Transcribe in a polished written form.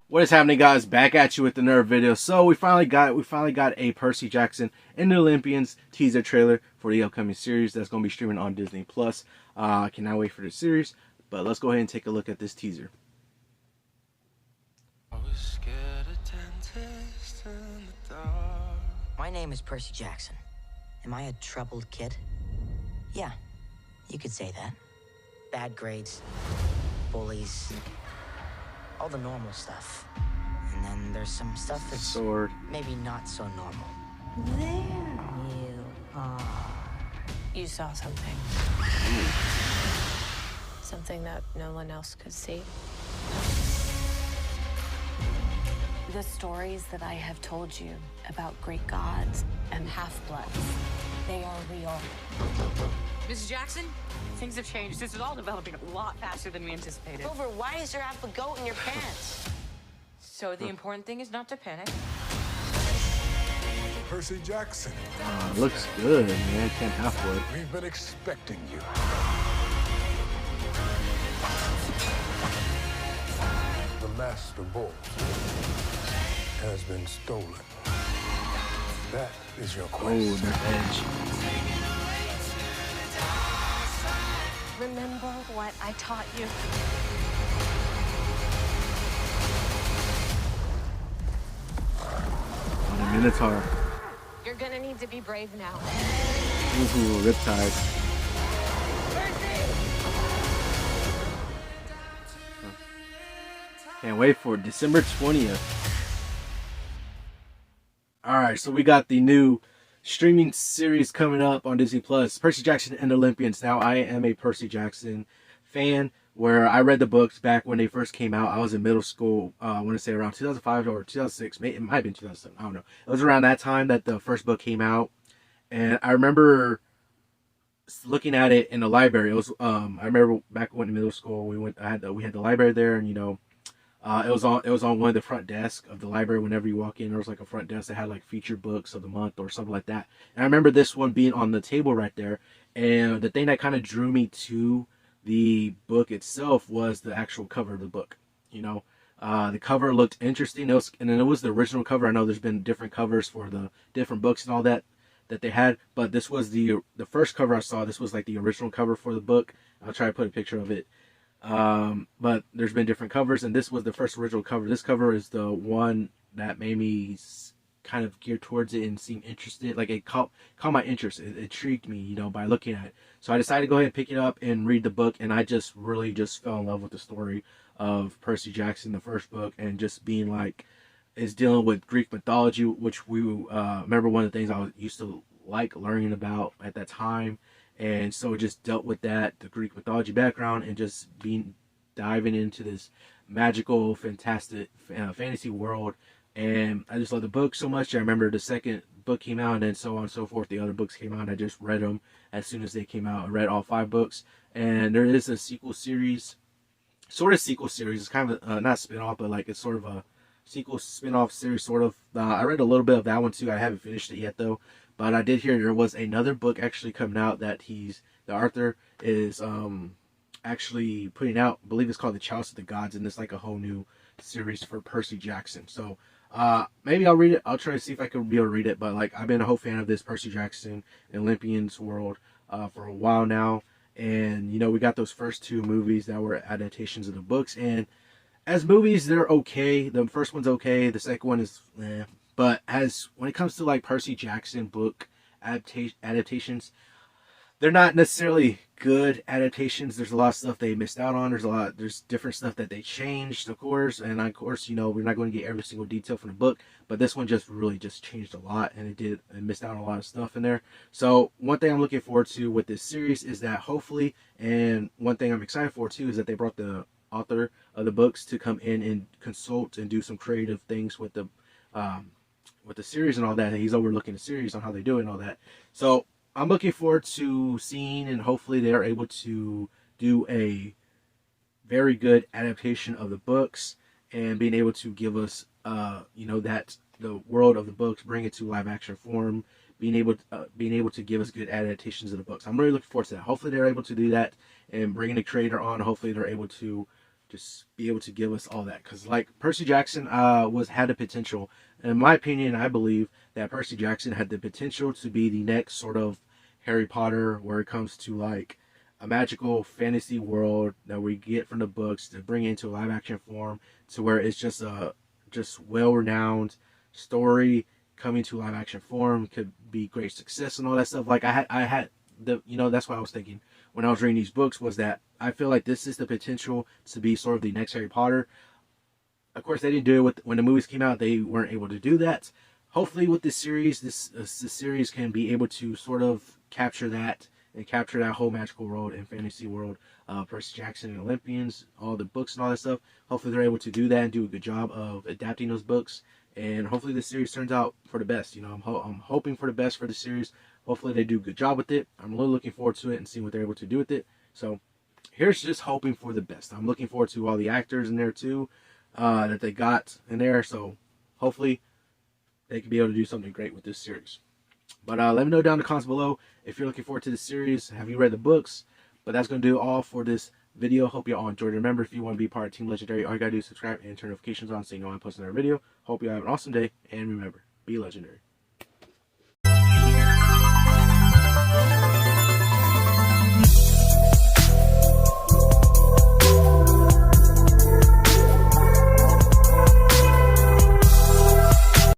What is happening, guys? Back at you with another video. So we finally got a Percy Jackson and the Olympians teaser trailer for the upcoming series that's going to be streaming on Disney Plus. I cannot wait for the series, but let's go ahead and take a look at this teaser. My name is Percy Jackson. Am I a troubled kid? Yeah, you could say that. Bad grades, bullies, all the normal stuff. And then there's some stuff that's Sword. maybe not so normal. There you are. You saw something. Something that no one else could see. The stories that I have told you about great gods and half-bloods, they are real. Mrs. Jackson, things have changed. This is all developing a lot faster than we anticipated. Clover, why is there half a goat in your pants? So the important thing is not to panic. Percy Jackson, Looks good, man. Can't half-blood. we've been expecting you. The Master Bolt has been stolen. That is your Oh, quest. there's Edge. Remember what I taught you. Oh, the Minotaur. You're gonna need to be brave now. Ooh, Riptide. Can't wait for December 20th. Alright, so we got the new streaming series coming up on Disney Plus, Percy Jackson and Olympians. Now, I am a Percy Jackson fan, where I read the books back when they first came out. I was in middle school, I want to say around 2005 or 2006. It might have been 2007, I don't know. It was around that time that the first book came out. And I remember looking at it in the library. It was I remember back when in middle school we had the library there, and it was on one of the front desks of the library. Whenever you walk in, there was like a front desk that had like featured books of the month or something like that. And I remember this one being on the table right there. And the thing that kind of drew me to the book itself was the actual cover of the book. The cover looked interesting. And then it was the original cover. I know there's been different covers for the different books and all that they had, but this was the first cover I saw. This was like the original cover for the book. I'll try to put a picture of it. But there's been different covers, and this was the first original cover. This cover is the one that made me kind of geared towards it and seem interested. Like, it caught my interest. It intrigued me, by looking at it. So I decided to go ahead and pick it up and read the book, and I just really just fell in love with the story of Percy Jackson, the first book, and just being like, is dealing with Greek mythology, which we remember one of the things I used to like learning about at that time. And so it just dealt with that, the Greek mythology background, and just diving into this magical, fantastic fantasy world. And I just love the book so much. I remember the second book came out, and then so on and so forth. The other books came out, and I just read them as soon as they came out. I read all 5 books. And there is a sequel series, sort of sequel series. It's kind of not spin-off, but like it's sort of a sequel spin-off series, sort of. I read a little bit of that one too. I haven't finished it yet though. But I did hear there was another book actually coming out that the author is actually putting out. I believe it's called The Chalice of the Gods, and it's like a whole new series for Percy Jackson. So maybe I'll read it. I'll try to see if I can be able to read it. But like, I've been a whole fan of this Percy Jackson and Olympians world for a while now. And we got those first 2 movies that were adaptations of the books, and as movies, they're okay. The first one's okay. The second one is But when it comes to like Percy Jackson book adaptations, they're not necessarily good adaptations. There's a lot of stuff they missed out on. There's different stuff that they changed, of course. And of course, we're not going to get every single detail from the book, but this one just really just changed a lot, and it missed out on a lot of stuff in there. So one thing I'm looking forward to with this series is that hopefully, and one thing I'm excited for too, is that they brought the author of the books to come in and consult and do some creative things with the series and all that. He's overlooking the series on how they do it and all that. So I'm looking forward to seeing, and hopefully they are able to do a very good adaptation of the books and being able to give us, that the world of the books, bring it to live action form, being able to give us good adaptations of the books. I'm really looking forward to that. Hopefully they're able to do that and bringing the creator on. Hopefully they're able to just be able to give us all that. Because like Percy Jackson had the potential, and in my opinion, I believe that Percy Jackson had the potential to be the next sort of Harry Potter, where it comes to like a magical fantasy world that we get from the books to bring into live action form, to where it's just a well renowned story coming to live action form, could be great success and all that stuff. Like I had the, that's what I was thinking when I was reading these books, was that I feel like this is the potential to be sort of the next Harry Potter. Of course, they didn't do it when the movies came out. They weren't able to do that. Hopefully, with this series, this series can be able to sort of capture that and capture that whole magical world and fantasy world. Percy Jackson and Olympians, all the books and all that stuff. Hopefully, they're able to do that and do a good job of adapting those books. And hopefully, this series turns out for the best. I'm hoping for the best for the series. Hopefully, they do a good job with it. I'm really looking forward to it and seeing what they're able to do with it. So, here's just hoping for the best. I'm looking forward to all the actors in there too, that they got in there. So, hopefully, they can be able to do something great with this series. But let me know down in the comments below if you're looking forward to the series. Have you read the books? But that's going to do all for this video. Hope you all enjoyed. Remember, if you want to be part of Team Legendary, all you got to do is subscribe and turn notifications on so you know when I post another video. Hope you have an awesome day. And remember, be legendary.